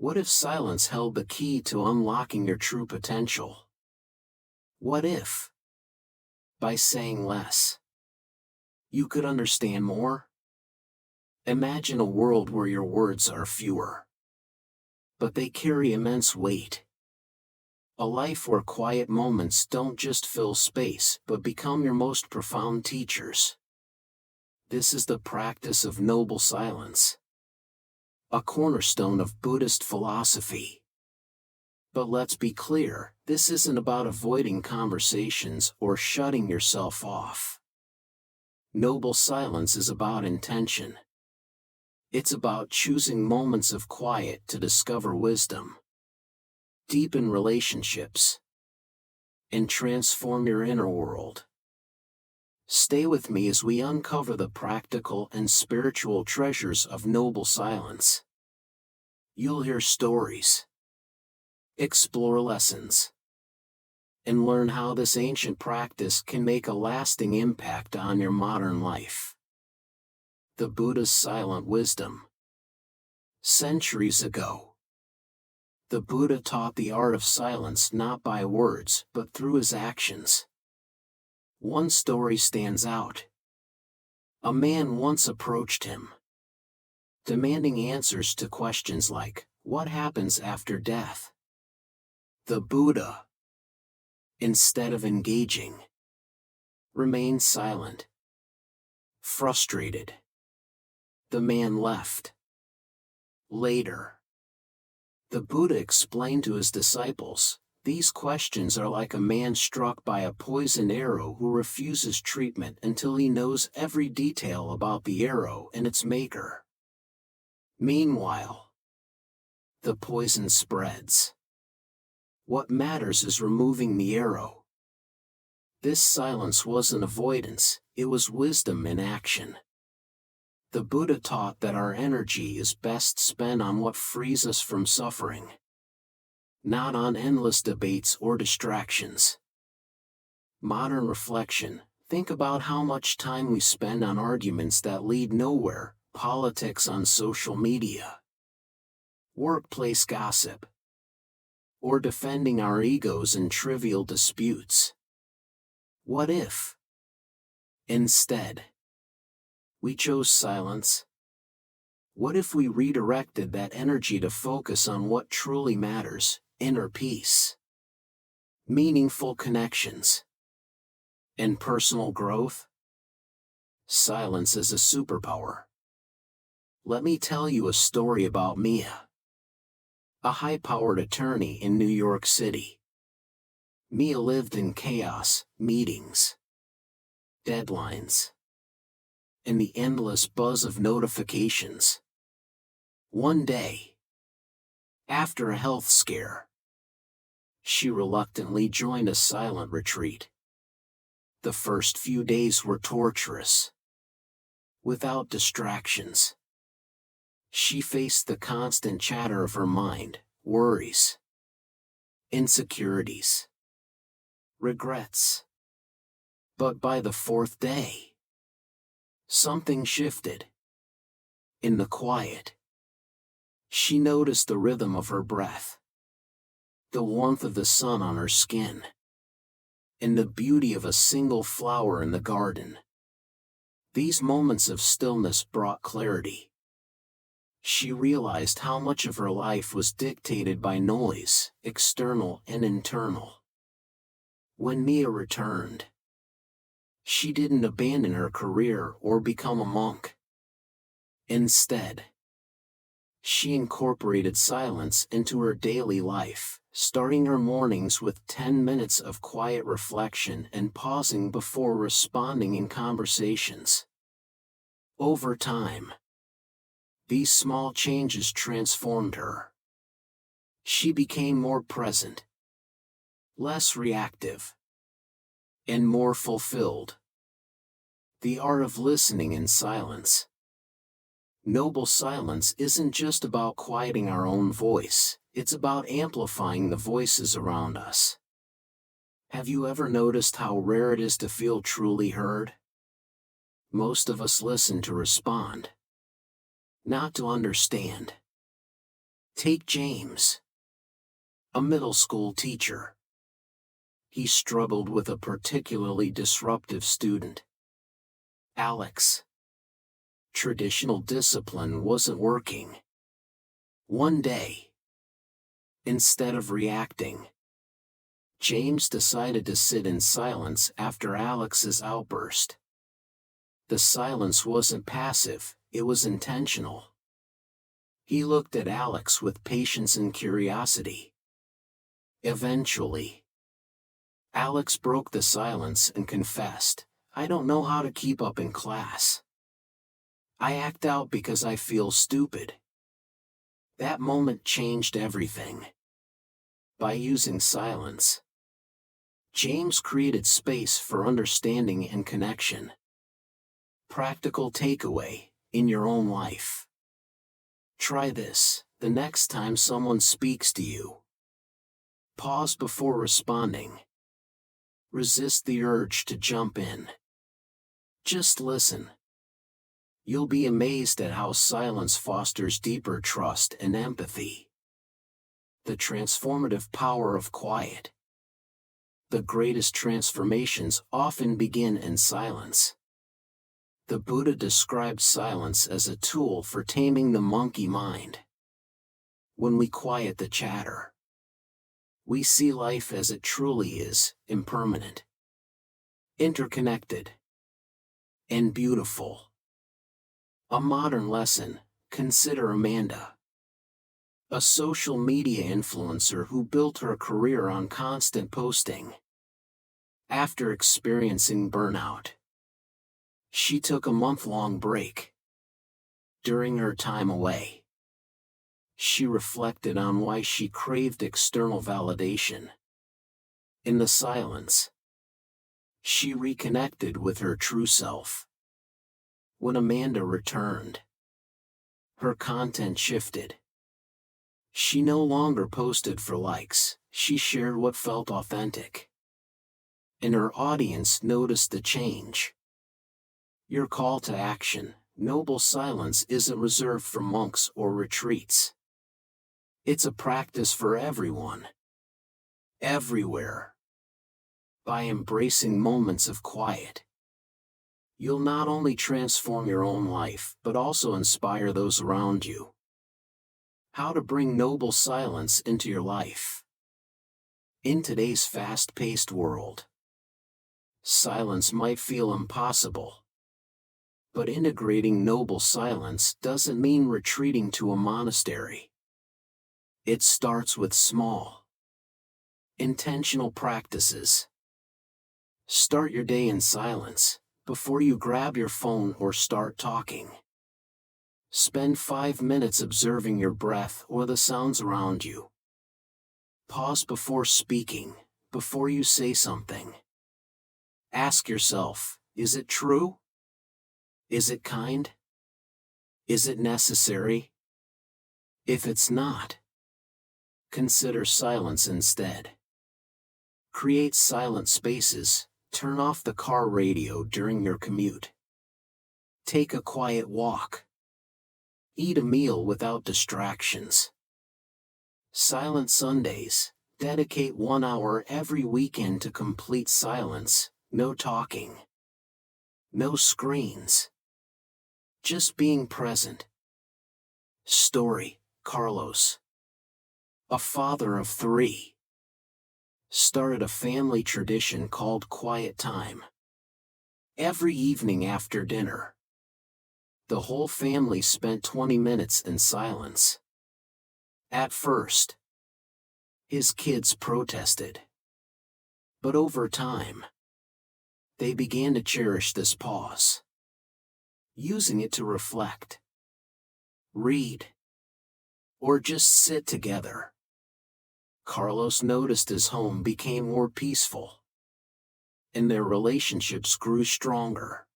What if silence held the key to unlocking your true potential? What if, by saying less, you could understand more? Imagine a world where your words are fewer, but they carry immense weight. A life where quiet moments don't just fill space but become your most profound teachers. This is the practice of noble silence, a cornerstone of Buddhist philosophy. But let's be clear, this isn't about avoiding conversations or shutting yourself off. Noble silence is about intention. It's about choosing moments of quiet to discover wisdom, deepen relationships, and transform your inner world. Stay with me as we uncover the practical and spiritual treasures of noble silence. You'll hear stories, explore lessons, and learn how this ancient practice can make a lasting impact on your modern life. The Buddha's silent wisdom. Centuries ago, the Buddha taught the art of silence not by words but through his actions. One story stands out. A man once approached him, demanding answers to questions like, "What happens after death?" The Buddha, instead of engaging, remained silent. Frustrated, the man left. Later, the Buddha explained to his disciples, "These questions are like a man struck by a poisoned arrow who refuses treatment until he knows every detail about the arrow and its maker." Meanwhile, the poison spreads. What matters is removing the arrow. This silence wasn't avoidance, it was wisdom in action. The Buddha taught that our energy is best spent on what frees us from suffering, not on endless debates or distractions. Modern reflection. Think about how much time we spend on arguments that lead nowhere, politics on social media, workplace gossip, or defending our egos in trivial disputes. What if, instead, we chose silence? What if we redirected that energy to focus on what truly matters: inner peace, meaningful connections, and personal growth? Silence is a superpower. Let me tell you a story about Mia, a high-powered attorney in New York City. Mia lived in chaos, meetings, deadlines, and the endless buzz of notifications. One day, after a health scare, she reluctantly joined a silent retreat. The first few days were torturous. Without distractions, she faced the constant chatter of her mind, worries, insecurities, regrets. But by the fourth day, something shifted. In the quiet, she noticed the rhythm of her breath, the warmth of the sun on her skin, and the beauty of a single flower in the garden. These moments of stillness brought clarity. She realized how much of her life was dictated by noise, external and internal. When Mia returned, she didn't abandon her career or become a monk. Instead, she incorporated silence into her daily life, starting her mornings with 10 minutes of quiet reflection and pausing before responding in conversations. Over time, these small changes transformed her. She became more present, less reactive, and more fulfilled. The art of listening in silence. Noble silence isn't just about quieting our own voice, it's about amplifying the voices around us. Have you ever noticed how rare it is to feel truly heard? Most of us listen to respond, not to understand. Take James, a middle school teacher. He struggled with a particularly disruptive student. Alex. Traditional discipline wasn't working. One day, instead of reacting, James decided to sit in silence after Alex's outburst. The silence wasn't passive, it was intentional. He looked at Alex with patience and curiosity. Eventually, Alex broke the silence and confessed, "I don't know how to keep up in class. I act out because I feel stupid." That moment changed everything. By using silence, James created space for understanding and connection. Practical takeaway, in your own life. Try this, the next time someone speaks to you. Pause before responding. Resist the urge to jump in. Just listen. You'll be amazed at how silence fosters deeper trust and empathy. The transformative power of quiet. The greatest transformations often begin in silence. The Buddha described silence as a tool for taming the monkey mind. When we quiet the chatter, we see life as it truly is, impermanent, interconnected, and beautiful. A modern lesson, consider Amanda, a social media influencer who built her career on constant posting. After experiencing burnout, she took a month-long break. During her time away, she reflected on why she craved external validation. In the silence, she reconnected with her true self. When Amanda returned, her content shifted. She no longer posted for likes, she shared what felt authentic. And her audience noticed the change. Your call to action, noble silence, isn't reserved for monks or retreats. It's a practice for everyone. Everywhere. By embracing moments of quiet, you'll not only transform your own life, but also inspire those around you. How to bring noble silence into your life. In today's fast-paced world, silence might feel impossible. But integrating noble silence doesn't mean retreating to a monastery. It starts with small, intentional practices. Start your day in silence, before you grab your phone or start talking. Spend 5 minutes observing your breath or the sounds around you. Pause before speaking, before you say something. Ask yourself, is it true? Is it kind? Is it necessary? If it's not, consider silence instead. Create silent spaces, turn off the car radio during your commute. Take a quiet walk. Eat a meal without distractions. Silent Sundays, dedicate 1 hour every weekend to complete silence, no talking. No screens. Just being present. Story, Carlos, a father of 3, started a family tradition called quiet time. Every evening after dinner, the whole family spent 20 minutes in silence. At first, his kids protested. But over time, they began to cherish this pause, using it to reflect, read, or just sit together. Carlos noticed his home became more peaceful, and their relationships grew stronger.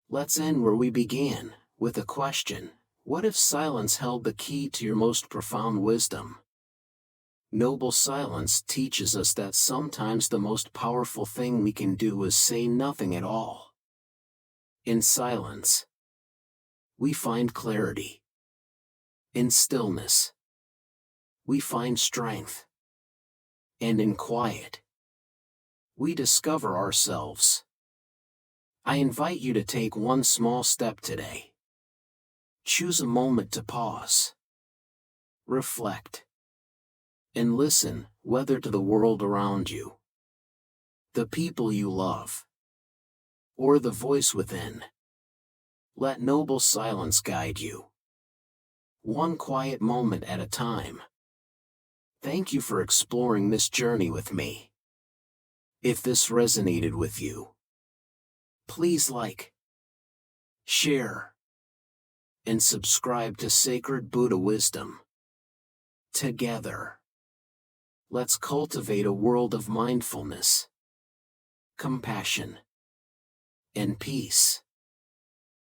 Let's end where we began, with a question: what if silence held the key to your most profound wisdom? Noble silence teaches us that sometimes the most powerful thing we can do is say nothing at all. In silence, we find clarity. In stillness, we find strength. And in quiet, we discover ourselves. I invite you to take one small step today. Choose a moment to pause, reflect, and listen, whether to the world around you, the people you love, or the voice within. Let noble silence guide you, one quiet moment at a time. Thank you for exploring this journey with me. If this resonated with you, please like, share, and subscribe to Sacred Buddha Wisdom. Together, let's cultivate a world of mindfulness, compassion, and peace.